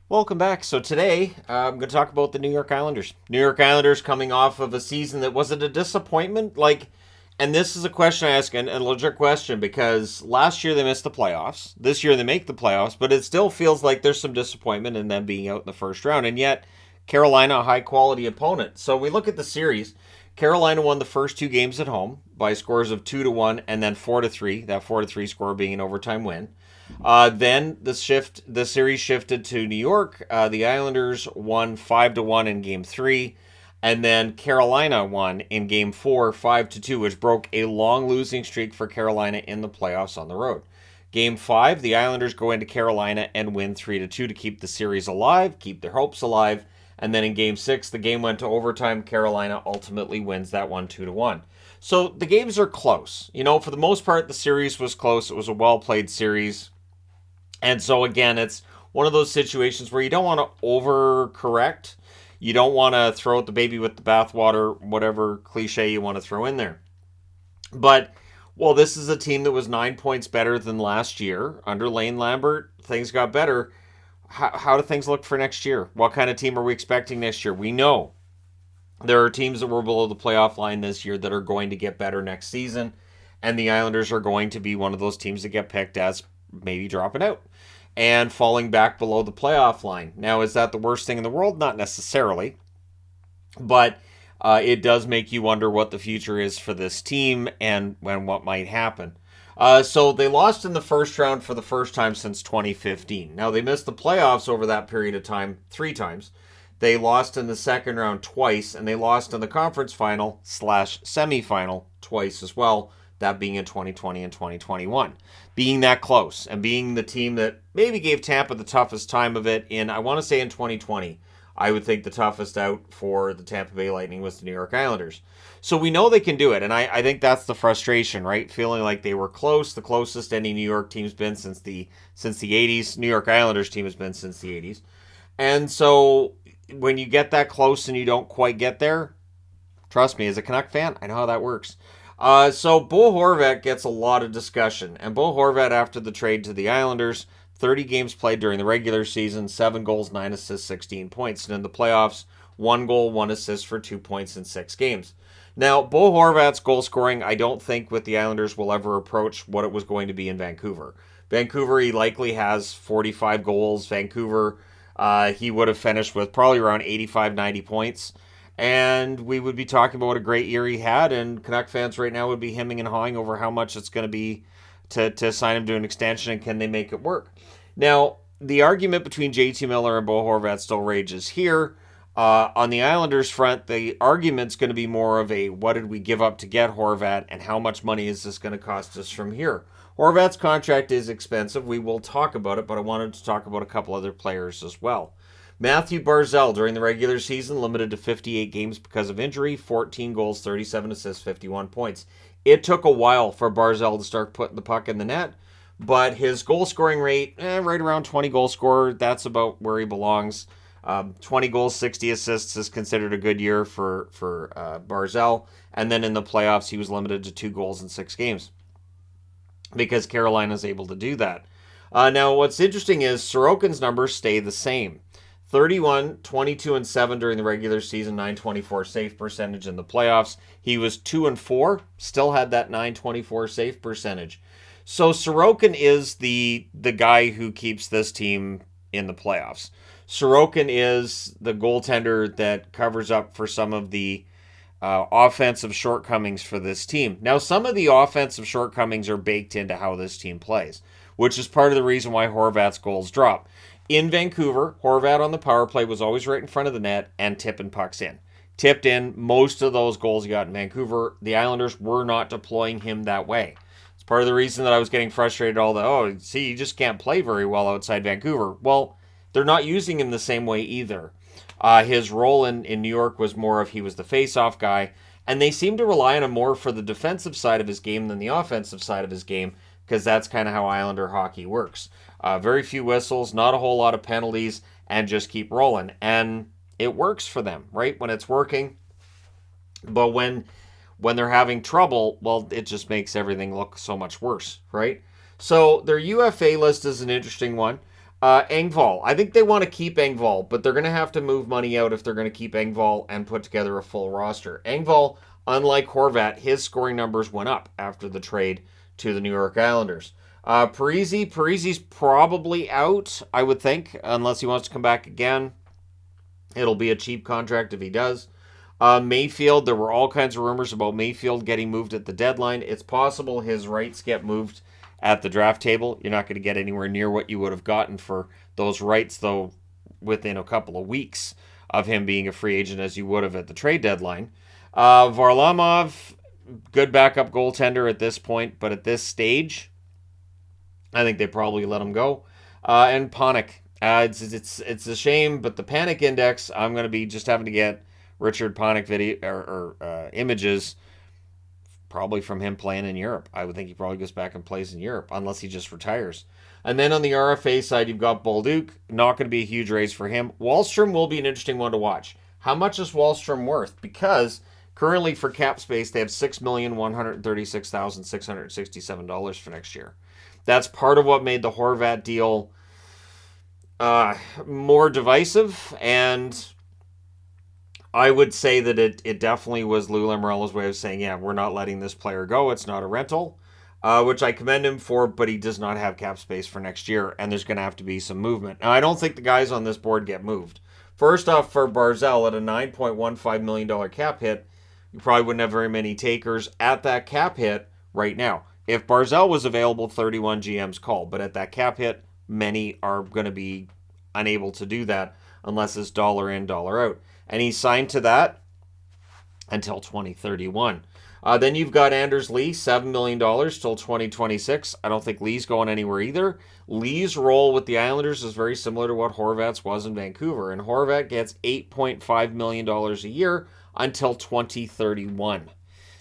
Welcome back. So today I'm going to talk about the New York Islanders. New York Islanders coming off of a season that wasn't a disappointment. And this is a question I ask, and a legit question, because last year they missed the playoffs. This year they make the playoffs, but it still feels like there's some disappointment in them being out in the first round. And yet, Carolina, a high quality opponent. So we look at the series. Carolina won the first two games at home by scores of 2-1 and then 4-3. That 4-3 score being an overtime win. Then the series shifted to New York. The Islanders won 5-1 in Game 3, and then Carolina won in Game 4, 5-2, which broke a long losing streak for Carolina in the playoffs on the road. Game 5, the Islanders go into Carolina and win 3-2 to keep the series alive, keep their hopes alive. And then in Game 6, the game went to overtime. Carolina ultimately wins that one 2-1. So the games are close. For the most part, the series was close. It was a well played series. And so again, it's one of those situations where you don't want to overcorrect. You don't want to throw out the baby with the bathwater, whatever cliche you want to throw in there. But, well, this is a team that was 9 points better than last year. Under Lane Lambert, things got better. How do things look for next year? What kind of team are we expecting next year? We know there are teams that were below the playoff line this year that are going to get better next season. And the Islanders are going to be one of those teams that get picked as maybe dropping out and falling back below the playoff line. Now, is that the worst thing in the world? Not necessarily, but it does make you wonder what the future is for this team and what might happen. So they lost in the first round for the first time since 2015. Now, they missed the playoffs over that period of time 3 times. They lost in the second round twice, and they lost in the conference final / semifinal twice as well, that being in 2020 and 2021. Being that close and being the team that maybe gave Tampa the toughest time of it I want to say in 2020, I would think the toughest out for the Tampa Bay Lightning was the New York Islanders. So we know they can do it, and I think that's the frustration, right? Feeling like they were close, the closest any New York team's been since the 80s. New York Islanders team has been since the 80s. And so when you get that close and you don't quite get there, trust me, as a Canuck fan, I know how that works. So Bo Horvat gets a lot of discussion. And Bo Horvat, after the trade to the Islanders, 30 games played during the regular season, 7 goals, 9 assists, 16 points. And in the playoffs, 1 goal, 1 assist for 2 points in 6 games. Now, Bo Horvat's goal scoring, I don't think with the Islanders will ever approach what it was going to be in Vancouver. Vancouver, he likely has 45 goals. Vancouver, he would have finished with probably around 85, 90 points. And we would be talking about what a great year he had, and Canuck fans right now would be hemming and hawing over how much it's going to be to sign him to an extension, and can they make it work. Now, the argument between JT Miller and Bo Horvat still rages here. On the Islanders front, the argument's going to be more of a what did we give up to get Horvat, and how much money is this going to cost us from here. Horvat's contract is expensive. We will talk about it, but I wanted to talk about a couple other players as well. Matthew Barzal, during the regular season, limited to 58 games because of injury, 14 goals, 37 assists, 51 points. It took a while for Barzal to start putting the puck in the net, but his goal scoring rate, right around 20 goal scorer, that's about where he belongs. 20 goals, 60 assists is considered a good year for Barzal. And then in the playoffs, he was limited to 2 goals in 6 games because Carolina's able to do that. Now, what's interesting is Sorokin's numbers stay the same. 31, 22, and 7 during the regular season, 924 save percentage in the playoffs. He was 2-4, still had that 924 save percentage. So Sorokin is the guy who keeps this team in the playoffs. Sorokin is the goaltender that covers up for some of the offensive shortcomings for this team. Now, some of the offensive shortcomings are baked into how this team plays, which is part of the reason why Horvat's goals drop. In Vancouver, Horvat on the power play was always right in front of the net and tipping pucks in. Tipped in most of those goals he got in Vancouver. The Islanders were not deploying him that way. It's part of the reason that I was getting frustrated you just can't play very well outside Vancouver. Well, they're not using him the same way either. His role in New York was more of he was the face-off guy, and they seem to rely on him more for the defensive side of his game than the offensive side of his game, because that's kind of how Islander hockey works. Very few whistles, not a whole lot of penalties, and just keep rolling. And it works for them, right? When it's working. But when they're having trouble, well, it just makes everything look so much worse, right? So their UFA list is an interesting one. Engvall. I think they want to keep Engvall, but they're going to have to move money out if they're going to keep Engvall and put together a full roster. Engvall, unlike Horvat, his scoring numbers went up after the trade to the New York Islanders. Parise's probably out, I would think, unless he wants to come back again. It'll be a cheap contract if he does. Mayfield, there were all kinds of rumors about Mayfield getting moved at the deadline. It's possible his rights get moved at the draft table. You're not going to get anywhere near what you would have gotten for those rights, though, within a couple of weeks of him being a free agent as you would have at the trade deadline. Varlamov, good backup goaltender at this point, but at this stage, I think they probably let him go. And Panik, it's a shame, but the panic index, I'm going to be just having to get Richard Panik video or images, probably from him playing in Europe. I would think he probably goes back and plays in Europe, unless he just retires. And then on the RFA side, you've got Bolduc. Not going to be a huge raise for him. Wallstrom will be an interesting one to watch. How much is Wallstrom worth? Because currently for cap space, they have $6,136,667 for next year. That's part of what made the Horvat deal more divisive, and I would say that it definitely was Lou Lamoriello's way of saying, yeah, we're not letting this player go. It's not a rental, which I commend him for, but he does not have cap space for next year, and there's going to have to be some movement. Now, I don't think the guys on this board get moved. First off, for Barzal, at a $9.15 million cap hit, you probably wouldn't have very many takers at that cap hit right now. If Barzal was available, 31 GMs call, but at that cap hit, many are going to be unable to do that unless it's dollar in, dollar out. And he's signed to that until 2031. Then you've got Anders Lee, $7 million till 2026. I don't think Lee's going anywhere either. Lee's role with the Islanders is very similar to what Horvat's was in Vancouver. And Horvat gets $8.5 million a year until 2031.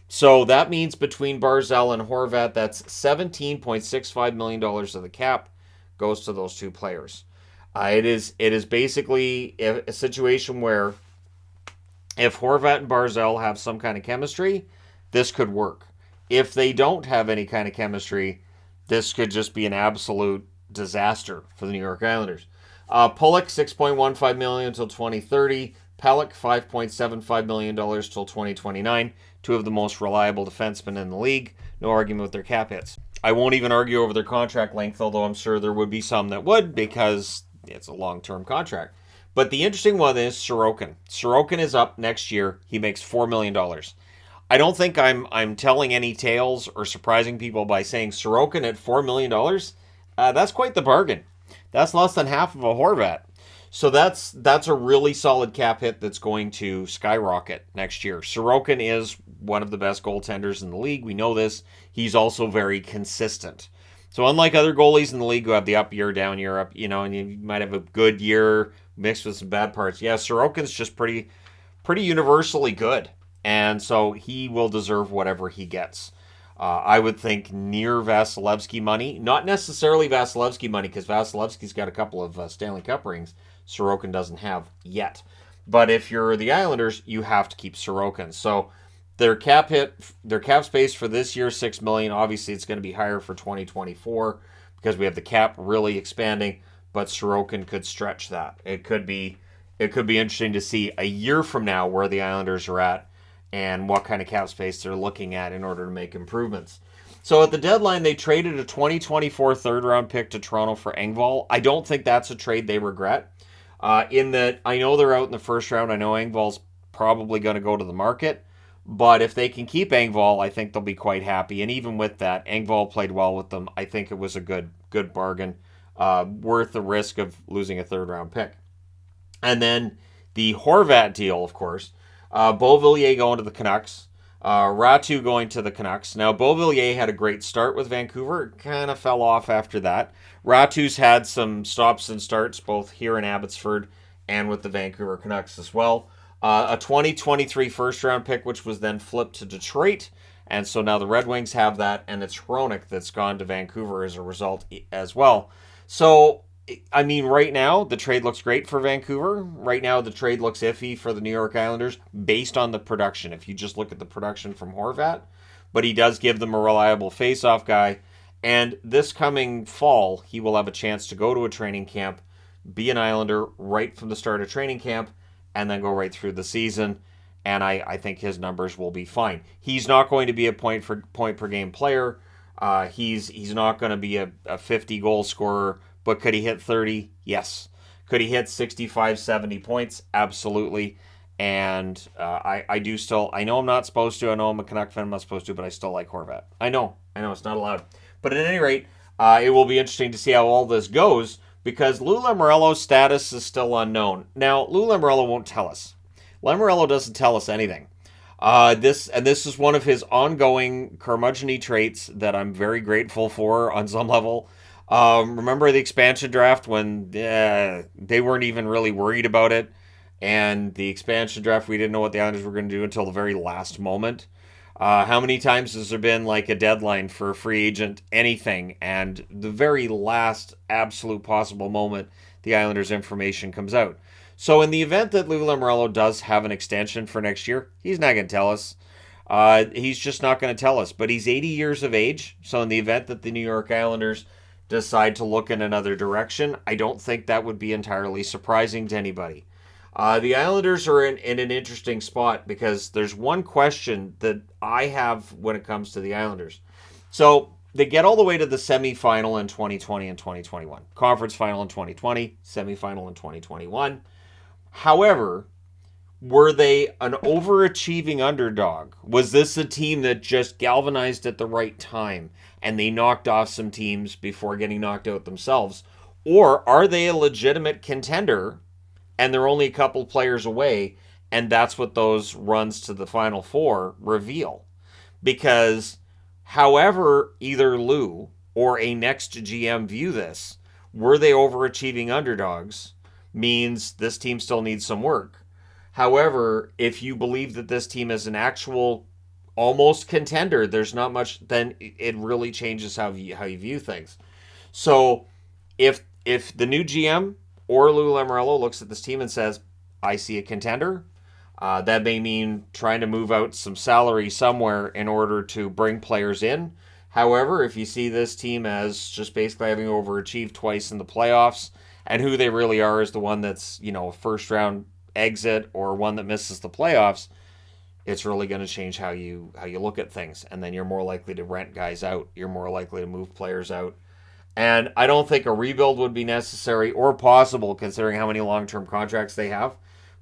So that means between Barzal and Horvat, that's $17.65 million of the cap goes to those two players. It is basically a situation where if Horvat and Barzal have some kind of chemistry, this could work. If they don't have any kind of chemistry, this could just be an absolute disaster for the New York Islanders. Pulock, $6.15 million until 2030. Pelech, $5.75 million till 2029. Two of the most reliable defensemen in the league. No argument with their cap hits. I won't even argue over their contract length, although I'm sure there would be some that would, because it's a long-term contract. But the interesting one is Sorokin. Sorokin is up next year. He makes $4 million. I don't think I'm telling any tales or surprising people by saying Sorokin at $4 million. That's quite the bargain. That's less than half of a Horvat. So that's a really solid cap hit that's going to skyrocket next year. Sorokin is one of the best goaltenders in the league. We know this. He's also very consistent. So unlike other goalies in the league who have the up year, down year, up, and you might have a good year mixed with some bad parts. Yeah, Sorokin's just pretty universally good. And so he will deserve whatever he gets. I would think near Vasilevsky money. Not necessarily Vasilevsky money, because Vasilevsky's got a couple of Stanley Cup rings Sorokin doesn't have yet. But if you're the Islanders, you have to keep Sorokin. So their cap space for this year, $6 million. Obviously, it's going to be higher for 2024 because we have the cap really expanding. But Sorokin could stretch that. It could be interesting to see a year from now where the Islanders are at and what kind of cap space they're looking at in order to make improvements. So at the deadline, they traded a 2024 third-round pick to Toronto for Engvall. I don't think that's a trade they regret. In that, I know they're out in the first round. I know Engvall's probably going to go to the market. But if they can keep Engvall, I think they'll be quite happy. And even with that, Engvall played well with them. I think it was a good bargain, worth the risk of losing a third-round pick. And then the Horvat deal, of course. Beauvillier going to the Canucks. Ratu going to the Canucks. Now, Beauvillier had a great start with Vancouver. Kind of fell off after that. Ratu's had some stops and starts, both here in Abbotsford and with the Vancouver Canucks as well. A 2023 first-round pick, which was then flipped to Detroit. And so now the Red Wings have that, and it's Hronek that's gone to Vancouver as a result as well. So, I mean, right now, the trade looks great for Vancouver. Right now, the trade looks iffy for the New York Islanders based on the production. If you just look at the production from Horvat. But he does give them a reliable face-off guy. And this coming fall, he will have a chance to go to a training camp, be an Islander right from the start of training camp, and then go right through the season. And I think his numbers will be fine. He's not going to be a point per game player. He's not going to be a 50 goal scorer, but could he hit 30? Yes. Could he hit 65, 70 points? Absolutely. And I do still, I know I'm not supposed to. I know I'm a Canuck fan, I'm not supposed to, but I still like Horvat. I know, it's not allowed. But at any rate, it will be interesting to see how all this goes because Lou Lamoriello's status is still unknown. Now, Lou Lamoriello won't tell us. Lamoriello doesn't tell us anything. This is one of his ongoing curmudgeon-y traits that I'm very grateful for on some level. Remember the expansion draft when they weren't even really worried about it? And the expansion draft, we didn't know what the Islanders were going to do until the very last moment. How many times has there been like a deadline for a free agent, anything, and the very last absolute possible moment, the Islanders' information comes out? So in the event that Lou Lamoriello does have an extension for next year, he's not going to tell us. He's just not going to tell us. But he's 80 years of age, so in the event that the New York Islanders decide to look in another direction, I don't think that would be entirely surprising to anybody. The Islanders are in an interesting spot because there's one question that I have when it comes to the Islanders. So they get all the way to the semifinal in 2020 and 2021. Conference final in 2020, semifinal in 2021. However, were they an overachieving underdog? Was this a team that just galvanized at the right time and they knocked off some teams before getting knocked out themselves? Or are they a legitimate contender and they're only a couple players away, and that's what those runs to the Final Four reveal? Because however either Lou or a next GM view this, were they overachieving underdogs means this team still needs some work. However, if you believe that this team is an actual almost contender, there's not much, then it really changes how you view things. So if the new GM or Lou Lamoriello looks at this team and says, I see a contender, that may mean trying to move out some salary somewhere in order to bring players in. However, if you see this team as just basically having overachieved twice in the playoffs, and who they really are is the one that's, a first round exit or one that misses the playoffs, it's really going to change how you look at things. And then you're more likely to rent guys out. You're more likely to move players out. And I don't think a rebuild would be necessary or possible considering how many long-term contracts they have.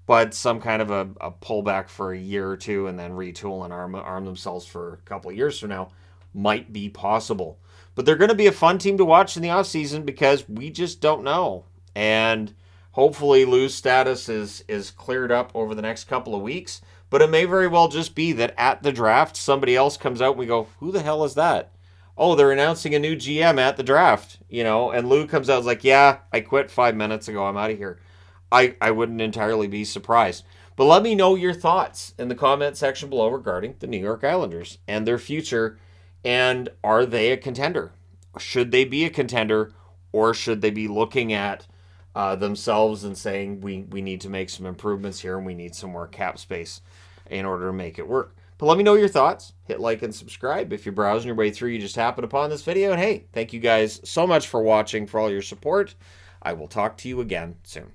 But some kind of a pullback for a year or two and then retool and arm themselves for a couple of years from now might be possible. But they're going to be a fun team to watch in the offseason because we just don't know. And hopefully Lou's status is cleared up over the next couple of weeks. But it may very well just be that at the draft, somebody else comes out and we go, who the hell is that? Oh, they're announcing a new GM at the draft, and Lou comes out and is like, yeah, I quit 5 minutes ago. I'm out of here. I wouldn't entirely be surprised. But let me know your thoughts in the comment section below regarding the New York Islanders and their future. And are they a contender? Should they be a contender, or should they be looking at themselves and saying we need to make some improvements here and we need some more cap space in order to make it work? But let me know your thoughts. Hit like and subscribe. If you're browsing your way through, you just happened upon this video. And hey, thank you guys so much for watching, for all your support. I will talk to you again soon.